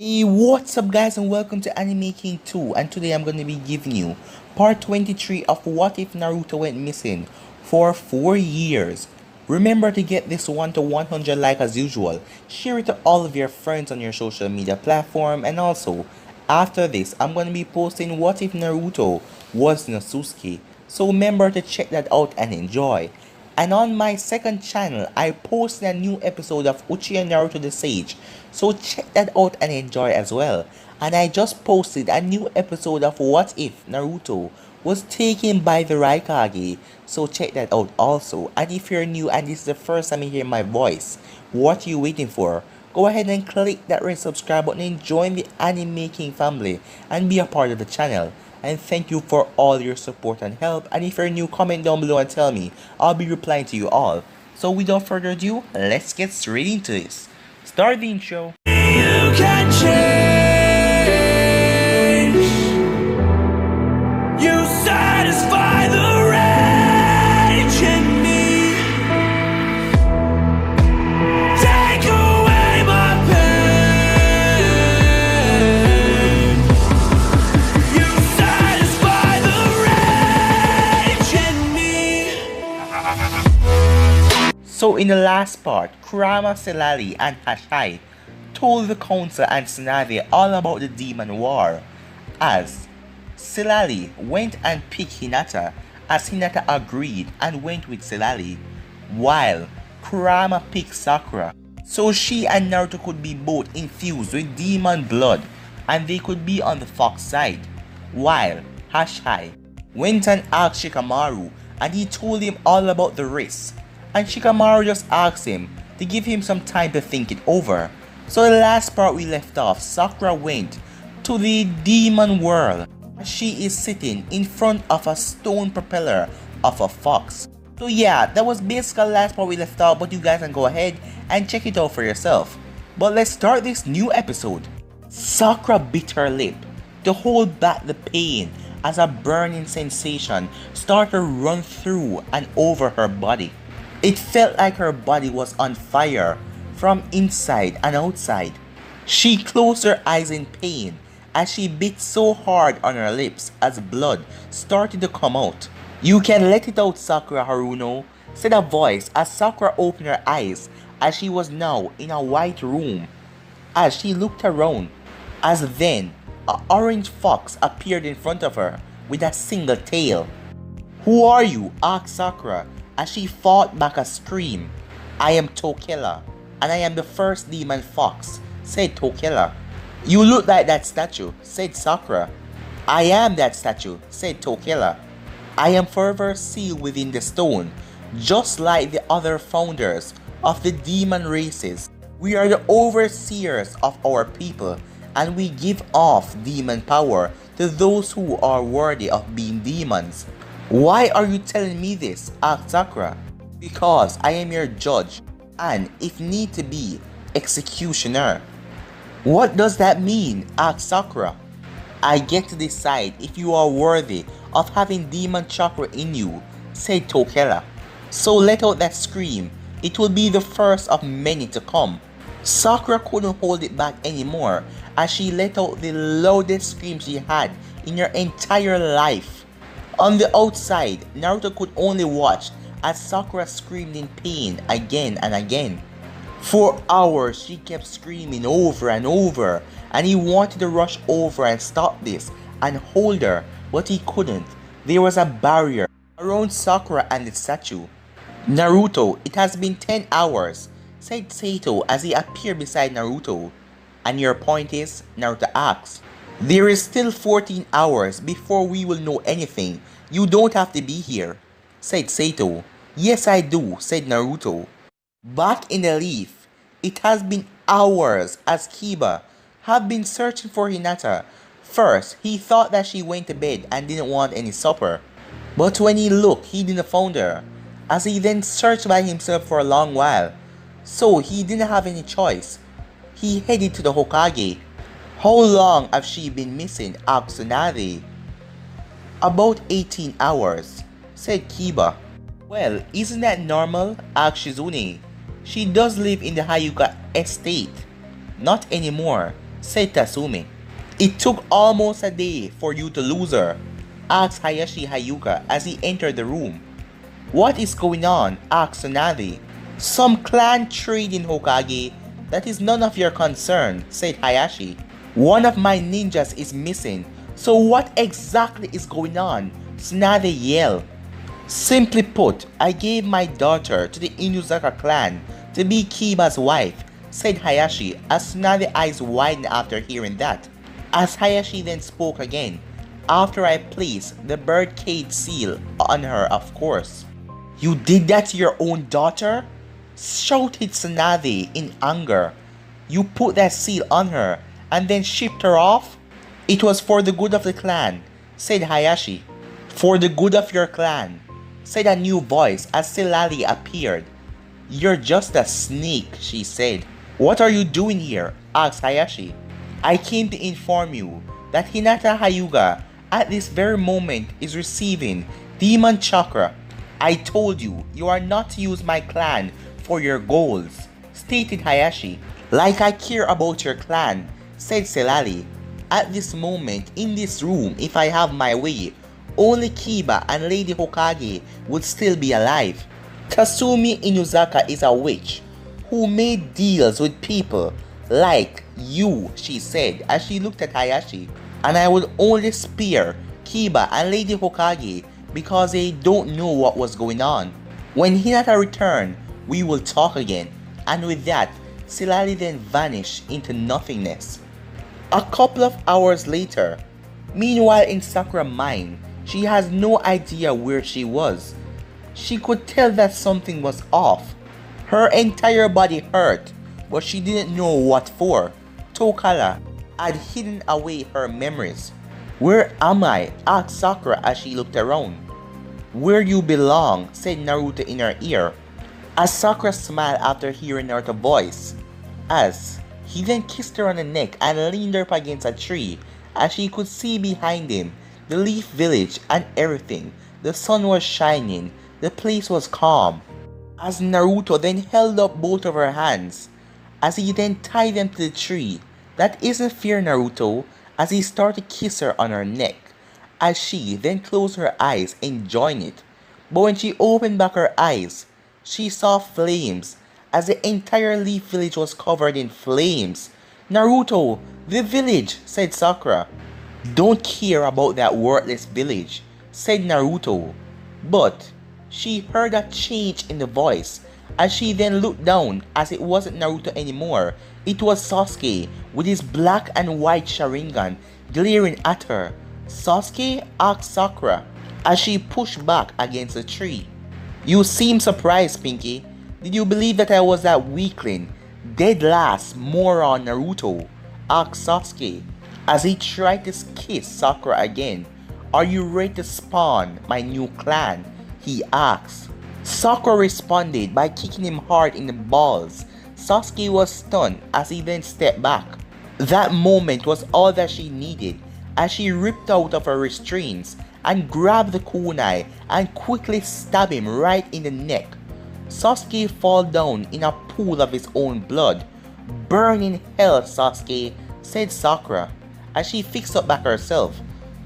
Hey, what's up guys and welcome to Anime King 2, and today I'm going to be giving you part 23 of What If Naruto Went Missing for 4 years. Remember to get this 1 to 100 like as usual, share it to all of your friends on your social media platform, and also after this I'm going to be posting What If Naruto Was Nasusuke, so remember to check that out and enjoy. And on my second channel, I posted a new episode of Uchiha Naruto the Sage, so check that out and enjoy as well. And I just posted a new episode of What If Naruto Was Taken by the Raikage, so check that out also. And if you're new and this is the first time you hear my voice, what are you waiting for? Go ahead and click that red subscribe button and join the Anime King family and be a part of the channel. And thank you for all your support and help. And if you're new, comment down below and tell me. I'll be replying to you all. So without further ado, let's get straight into this. Start the intro. You can change. You satisfy the rage in me. Take away my pain. You satisfy the rage in me. So in the last part, Kurama, Selali, and Hashai told the council and Tsunade all about the demon war, as Selali went and picked Hinata, as Hinata agreed and went with Selali, while Kurama picked Sakura, so she and Naruto could be both infused with demon blood and they could be on the fox side, while Hashai went and asked Shikamaru and he told him all about the risks, and Shikamaru just asked him to give him some time to think it over. So the last part we left off, Sakura went to the demon world. She is sitting in front of a stone propeller of a fox. So yeah, that was basically the last part we left off, but you guys can go ahead and check it out for yourself. But let's start this new episode. Sakura bit her lip to hold back the pain as a burning sensation started to run through and over her body. It felt like her body was on fire from inside and outside. She closed her eyes in pain as she bit so hard on her lips as blood started to come out. You can let it out, Sakura Haruno, said a voice as Sakura opened her eyes as she was now in a white room. As she looked around, as then an orange fox appeared in front of her with a single tail. "Who are you?" asked Sakura as she fought back a scream. "I am Tokela, and I am the first demon fox," said Tokela. "You look like that statue," said Sakura. "I am that statue," said Tokela. "I am forever sealed within the stone, just like the other founders of the demon races. We are the overseers of our people, and we give off demon power to those who are worthy of being demons." "Why are you telling me this?" asked Sakura. "Because I am your judge, and if need to be, executioner." "What does that mean?" asked Sakura. "I get to decide if you are worthy of having demon chakra in you," said Tokela. "So let out that scream. It will be the first of many to come." Sakura couldn't hold it back anymore as she let out the loudest scream she had in her entire life. On the outside, Naruto could only watch as Sakura screamed in pain again and again. For hours she kept screaming over and over, and he wanted to rush over and stop this and hold her, but he couldn't. There was a barrier around Sakura and the statue. "Naruto, it has been 10 hours, said Sato as he appeared beside Naruto. "And your point is?" Naruto asked. "There is still 14 hours before we will know anything. You don't have to be here," said Sato. "Yes, I do," said Naruto. Back in the leaf, it has been hours as Kiba have been searching for Hinata. First, he thought that she went to bed and didn't want any supper. But when he looked, he didn't find her, as he then searched by himself for a long while. So he didn't have any choice. He headed to the Hokage. "How long have she been missing?" asked Tsunade. "About 18 hours, said Kiba. "Well, isn't that normal?" asked Shizune. "She does live in the Hyuga estate." "Not anymore," said Tasumi. It took almost a day for you to lose her, asked Hayashi Hayuka as he entered the room. What is going on? Asked Tsunade. Some clan trade in Hokage. That is none of your concern, said Hayashi. One of my ninjas is missing, so what exactly is going on? Tsunade yelled. Simply put, I gave my daughter to the Inuzaka clan to be Kiba's wife, said Hayashi as Tsunade's eyes widened after hearing that. As Hayashi then spoke again, after I placed the birdcage seal on her, of course. You did that to your own daughter? Shouted Tsunade in anger. You put that seal on her and then shipped her off? It was for the good of the clan, said Hayashi. For the good of your clan, said a new voice as Silali appeared. You're just a sneak, she said. What are you doing here? Asked Hayashi. I came to inform you that Hinata Hyuga at this very moment is receiving Demon Chakra. I told you, you are not to use my clan for your goals, stated Hayashi. Like I care about your clan, said Silali. At this moment, in this room, if I have my way, only Kiba and Lady Hokage would still be alive. Tasumi Inuzaka is a witch who made deals with people like you, she said as she looked at Hayashi. And I would only spare Kiba and Lady Hokage because they don't know what was going on. When Hinata returned, we will talk again. And with that, Silali then vanished into nothingness. A couple of hours later, meanwhile in Sakura's mind, she has no idea where she was. She could tell that something was off. Her entire body hurt, but she didn't know what for. Tokala had hidden away her memories. Where am I? Asked Sakura as she looked around. Where you belong, said Naruto in her ear. As Sakura smiled after hearing Naruto's voice. As he then kissed her on the neck and leaned her up against a tree as she could see behind him the leaf village and everything. The sun was shining. The place was calm. As Naruto then held up both of her hands, as he then tied them to the tree. That isn't fear, Naruto, as he started to kiss her on her neck, as she then closed her eyes enjoying it. But when she opened back her eyes, she saw flames, as the entire leaf village was covered in flames. Naruto, the village, said Sakura. Don't care about that worthless village, said Naruto. But she heard a change in the voice as she then looked down, as it wasn't Naruto anymore. It was Sasuke with his black and white Sharingan glaring at her. Sasuke? Asked Sakura as she pushed back against the tree. You seem surprised, Pinky. Did you believe that I was that weakling, dead last moron Naruto? Asked Sasuke as he tried to kiss Sakura again. Are you ready to spawn my new clan? He asked. Sakura responded by kicking him hard in the balls. Sasuke was stunned as he then stepped back. That moment was all that she needed as she ripped out of her restraints and grabbed the kunai and quickly stabbed him right in the neck. Sasuke fell down in a pool of his own blood. Burn in hell, Sasuke, said Sakura as she fixed up back herself.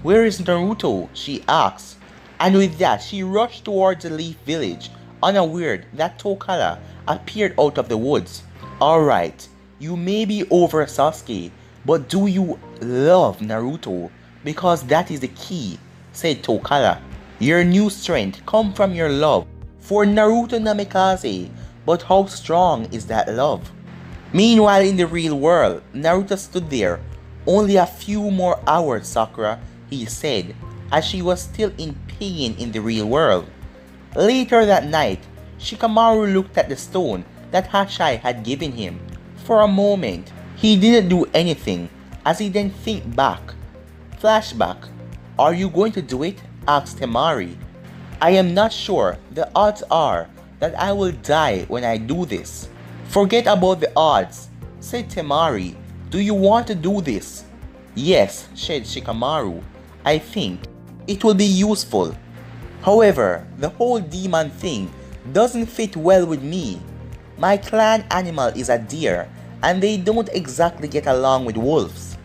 Where is Naruto? She asked. And with that, she rushed towards the leaf village, unaware that Tokala appeared out of the woods. Alright, you may be over Sasuke, but do you love Naruto? Because that is the key, said Tokala. Your new strength comes from your love for Naruto Namikaze, but how strong is that love? Meanwhile in the real world, Naruto stood there. Only a few more hours, Sakura, he said, as she was still in pain in the real world. Later that night, Shikamaru looked at the stone that Hashai had given him. For a moment, he didn't do anything, as he then think back. Flashback. Are you going to do it? Asked Temari. I am not sure. The odds are that I will die when I do this. Forget about the odds, said Temari. Do you want to do this? Yes, said Shikamaru. I think it will be useful. However, the whole demon thing doesn't fit well with me. My clan animal is a deer, and they don't exactly get along with wolves.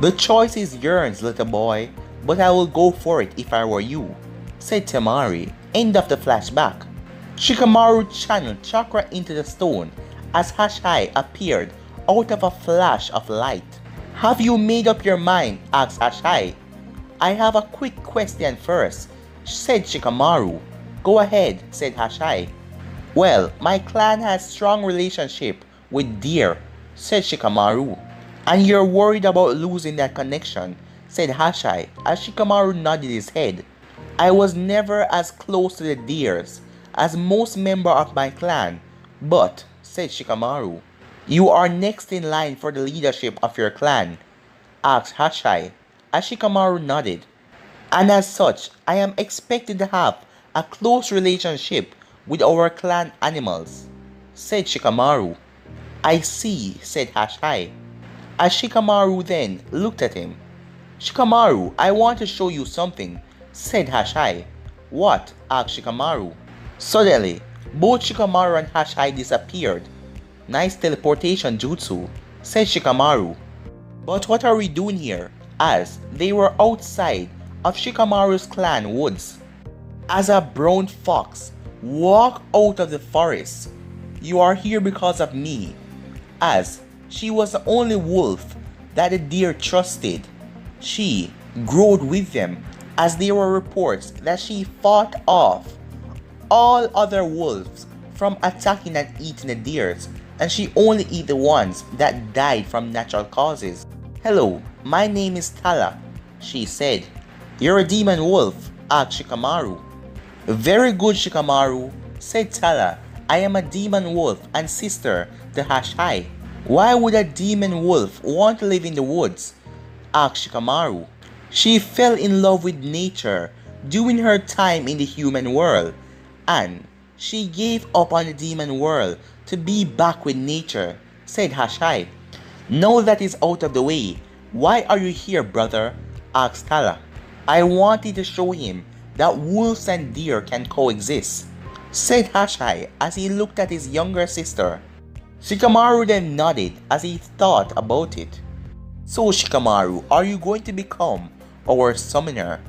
The choice is yours, little boy, but I will go for it if I were you, said Temari. End of the flashback. Shikamaru channeled chakra into the stone as Hashai appeared out of a flash of light. Have you made up your mind? Asked Hashai. I have a quick question first, said Shikamaru. Go ahead, said Hashai. Well, my clan has strong relationship with deer, said Shikamaru. And you're worried about losing that connection, said Hashai as Shikamaru nodded his head. I was never as close to the deers as most members of my clan, but, said Shikamaru, you are next in line for the leadership of your clan, asked Hashai as Shikamaru nodded. And as such, I am expected to have a close relationship with our clan animals, said Shikamaru. I see, said Hashai, as Shikamaru then looked at him. Shikamaru, I want to show you something, said Hashai. What? Asked Shikamaru. Suddenly, both Shikamaru and Hashai disappeared. Nice teleportation jutsu, said Shikamaru. But what are we doing here? As they were outside of Shikamaru's clan woods. As a brown fox walked out of the forest. You are here because of me. As she was the only wolf that the deer trusted. She growed with them as there were reports that she fought off all other wolves from attacking and eating the deers, and she only ate the ones that died from natural causes. Hello, my name is Tala, she said. You're a demon wolf, asked Shikamaru. Very good, Shikamaru, said Tala. I am a demon wolf and sister to Hashai. Why would a demon wolf want to live in the woods? Asked Shikamaru. She fell in love with nature during her time in the human world, and she gave up on the demon world to be back with nature, said Hashai. Now that is out of the way, why are you here, brother? Asked Tala. I wanted to show him that wolves and deer can coexist, said Hashai as he looked at his younger sister. Shikamaru then nodded as he thought about it. So Shikamaru, are you going to become our summoner?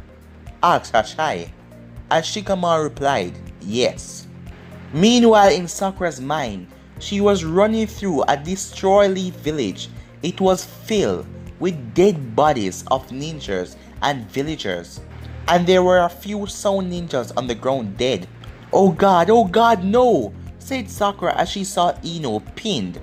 Asked Hashai, as Shikamaru replied, yes. Meanwhile, in Sakura's mind, she was running through a destroyed leaf village. It was filled with dead bodies of ninjas and villagers, and there were a few sound ninjas on the ground dead. Oh god, no, said Sakura as she saw Ino pinned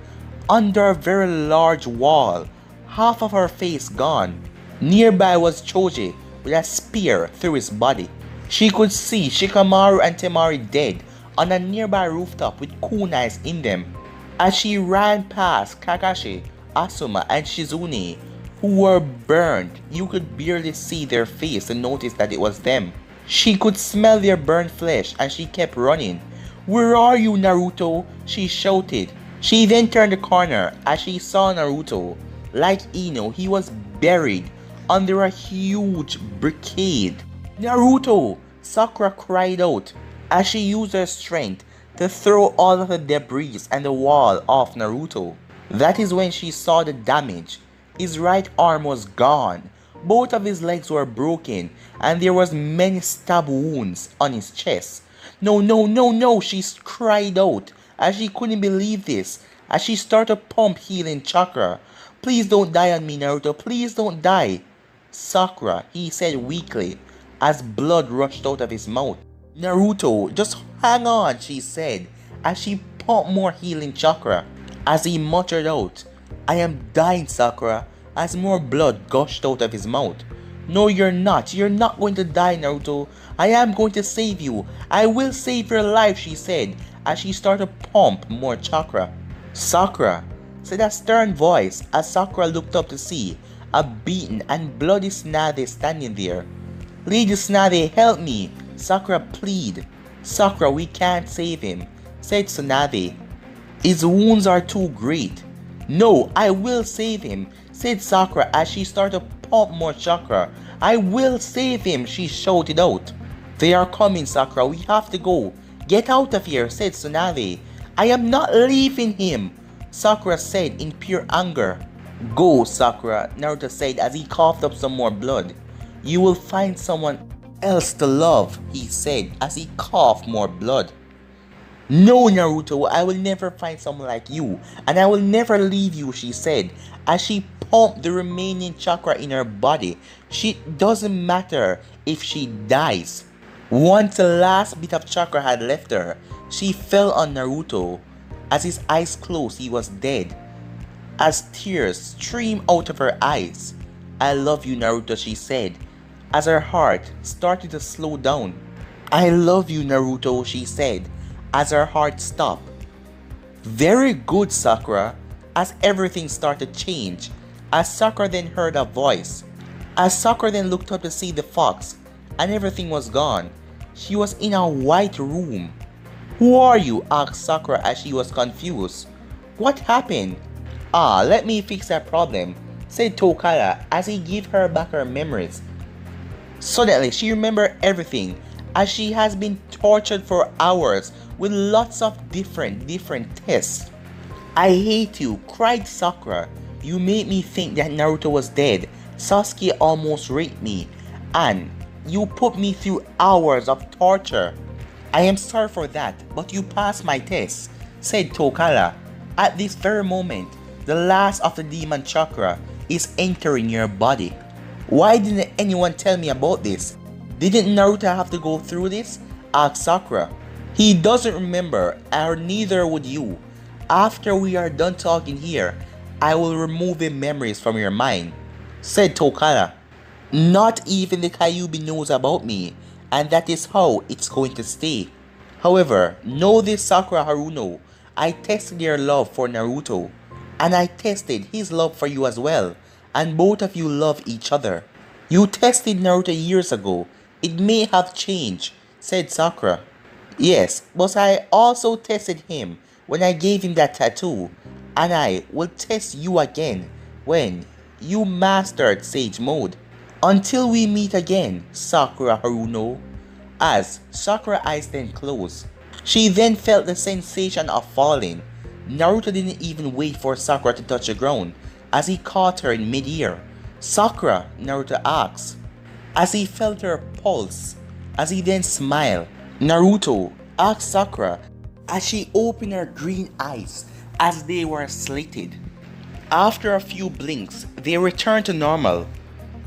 under a very large wall, half of her face gone. Nearby was Choji with a spear through his body. She could see Shikamaru and Temari dead on a nearby rooftop with kunais in them. As she ran past Kakashi, Asuma, and Shizune, who were burned, you could barely see their face to notice that it was them. She could smell their burnt flesh and she kept running. Where are you, Naruto? She shouted. She then turned the corner as she saw Naruto. Like Ino, he was buried under a huge barricade. Naruto! Sakura cried out as she used her strength to throw all of the debris and the wall off Naruto. That is when she saw the damage. His right arm was gone, both of his legs were broken, and there was many stab wounds on his chest. No, she cried out as she couldn't believe this, as she started to pump healing chakra. Please don't die on me, Naruto, please don't die. Sakura, he said weakly, as blood rushed out of his mouth. Naruto, just hang on, she said, as she pumped more healing chakra. As he muttered out, I am dying, Sakura, as more blood gushed out of his mouth. No, you're not going to die, Naruto. I am going to save you. I will save your life, she said, as she started to pump more chakra. Sakura, said a stern voice as Sakura looked up to see a beaten and bloody Tsunade standing there. Lady Tsunade, help me, Sakura pleaded. Sakura, we can't save him, said Tsunade. His wounds are too great. No, I will save him, said Sakura as she started to pump more chakra. I will save him, she shouted out. They are coming, Sakura, we have to go. Get out of here, said Tsunade. I am not leaving him. Sakura said in pure anger. Go, Sakura, Naruto said as he coughed up some more blood. You will find someone else to love, he said as he coughed more blood. No, Naruto, I will never find someone like you, and I will never leave you, she said, as she pumped the remaining chakra in her body. It doesn't matter if she dies. Once the last bit of chakra had left her, she fell on Naruto. As his eyes closed, he was dead. As tears streamed out of her eyes. I love you, Naruto, she said, as her heart started to slow down. I love you, Naruto, she said, as her heart stopped. Very good, Sakura, as everything started to change. As Sakura then heard a voice. As Sakura then looked up to see the fox, and everything was gone. She was in a white room. Who are you? Asked Sakura as she was confused. What happened? Let me fix that problem, said Tokara as he gave her back her memories. Suddenly, she remembered everything as she has been tortured for hours with lots of different tests. I hate you, cried Sakura. You made me think that Naruto was dead. Sasuke almost raped me, and you put me through hours of torture. I am sorry for that, but you passed my test, said Tokara. At this very moment, the last of the demon chakra is entering your body. Why didn't anyone tell me about this? Didn't Naruto have to go through this? Asked Sakura. He doesn't remember, or neither would you. After we are done talking here, I will remove the memories from your mind, said Tokara. Not even the Kyuubi knows about me, and that is how it's going to stay. However, know this, Sakura Haruno, I tested your love for Naruto, and I tested his love for you as well, and both of you love each other. You tested Naruto years ago. It may have changed, said Sakura. Yes, but I also tested him when I gave him that tattoo, and I will test you again when you mastered Sage Mode. Until we meet again, Sakura Haruno. As Sakura's eyes then closed, she then felt the sensation of falling. Naruto didn't even wait for Sakura to touch the ground as he caught her in mid-air. Sakura, Naruto asked, as he felt her pulse, as he then smiled. Naruto asked Sakura as she opened her green eyes as they were slitted. After a few blinks, they returned to normal.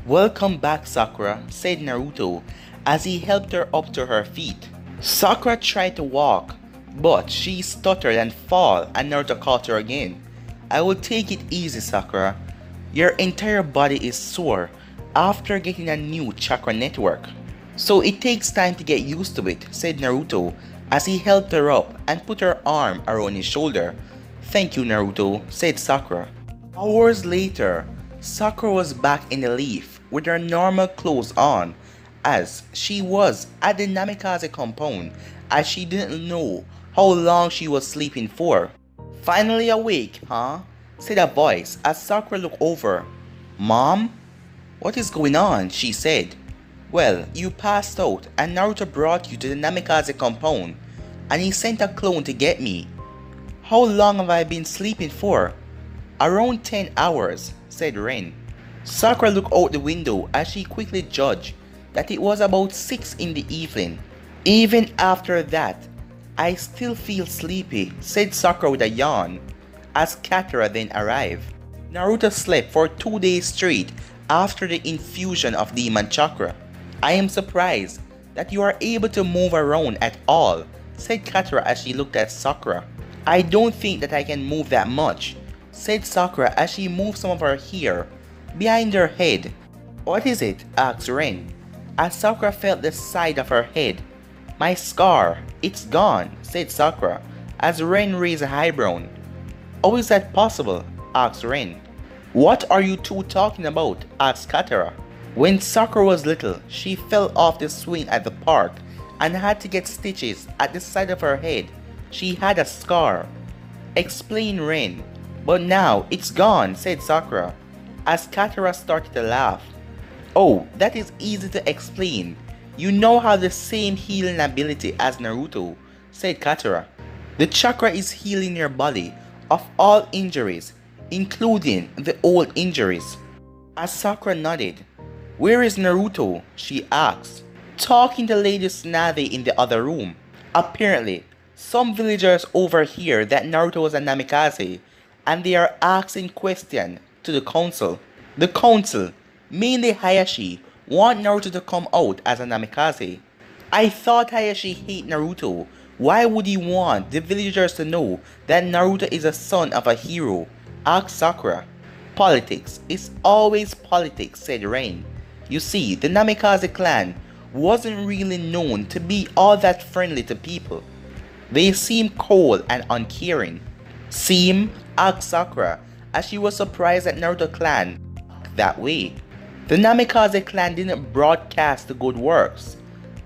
Welcome back, Sakura, said Naruto as he helped her up to her feet. Sakura tried to walk, but she stuttered and fell, and Naruto caught her again. I will take it easy, Sakura. Your entire body is sore after getting a new chakra network, so it takes time to get used to it, said Naruto as he helped her up and put her arm around his shoulder. Thank you, Naruto, said Sakura. Hours later, Sakura was back in the leaf with her normal clothes on, as she was at the Namikaze compound, as she didn't know how long she was sleeping for. Finally awake, huh? Said a voice as Sakura looked over. Mom? What is going on? She said. Well, you passed out and Naruto brought you to the Namikaze compound, and he sent a clone to get me. How long have I been sleeping for? Around 10 hours, said Ren. Sakura looked out the window as she quickly judged that it was about 6 in the evening. Even after that, I still feel sleepy, said Sakura with a yawn, as Katara then arrived. Naruto slept for 2 days straight after the infusion of Demon Chakra. I am surprised that you are able to move around at all, said Katara as she looked at Sakura. I don't think that I can move that much, said Sakura as she moved some of her hair behind her head. What is it? Asked Ren, as Sakura felt the side of her head. My scar, it's gone, said Sakura, as Ren raised a eyebrow. How is that possible? Asked Ren. What are you two talking about? Asked Katara. When Sakura was little, she fell off the swing at the park and had to get stitches at the side of her head. She had a scar, explained Ren. But now it's gone, said Sakura, as Katara started to laugh. Oh, that is easy to explain. You now have the same healing ability as Naruto, said Katara. The chakra is healing your body of all injuries, including the old injuries. As Sakura nodded, "Where is Naruto?" she asked, talking to Lady Tsunade in the other room. Apparently, some villagers overhear that Naruto was a namikaze and they are asking questions to the council. The council, mainly Hayashi, want Naruto to come out as a namikaze. I thought Hayashi hate Naruto. Why would he want the villagers to know that Naruto is a son of a hero? Asked Sakura. Politics is always politics, said Rain. You see, the Namikaze clan wasn't really known to be all that friendly to people. They seemed cold and uncaring. Seem? Asked Sakura, as she was surprised that Naruto clan acted that way. The Namikaze clan didn't broadcast the good works.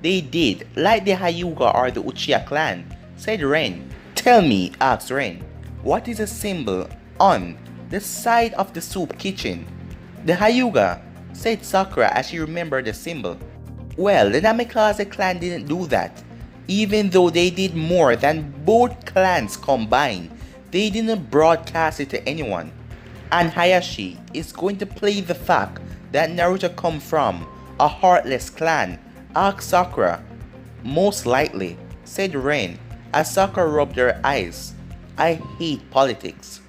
They did, like the Hyuga or the Uchiha clan, said Ren. Tell me, asked Ren, what is a symbol on the side of the soup kitchen? The Hyuga, said Sakura as she remembered the symbol. Well, the Namikaze clan didn't do that. Even though they did more than both clans combined, they didn't broadcast it to anyone. And Hayashi is going to play the fact that Naruto come from a heartless clan, asked Sakura. Most likely, said Ren as Sakura rubbed her eyes. I hate politics.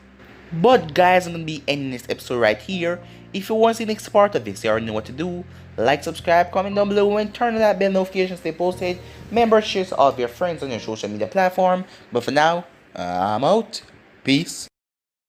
But guys, I'm gonna be ending this episode right here. If you want to see the next part of this, you already know what to do. Like, subscribe, comment down below, and turn on that bell notification to stay posted. Remember, share to all of your friends on your social media platform. But for now, I'm out. Peace.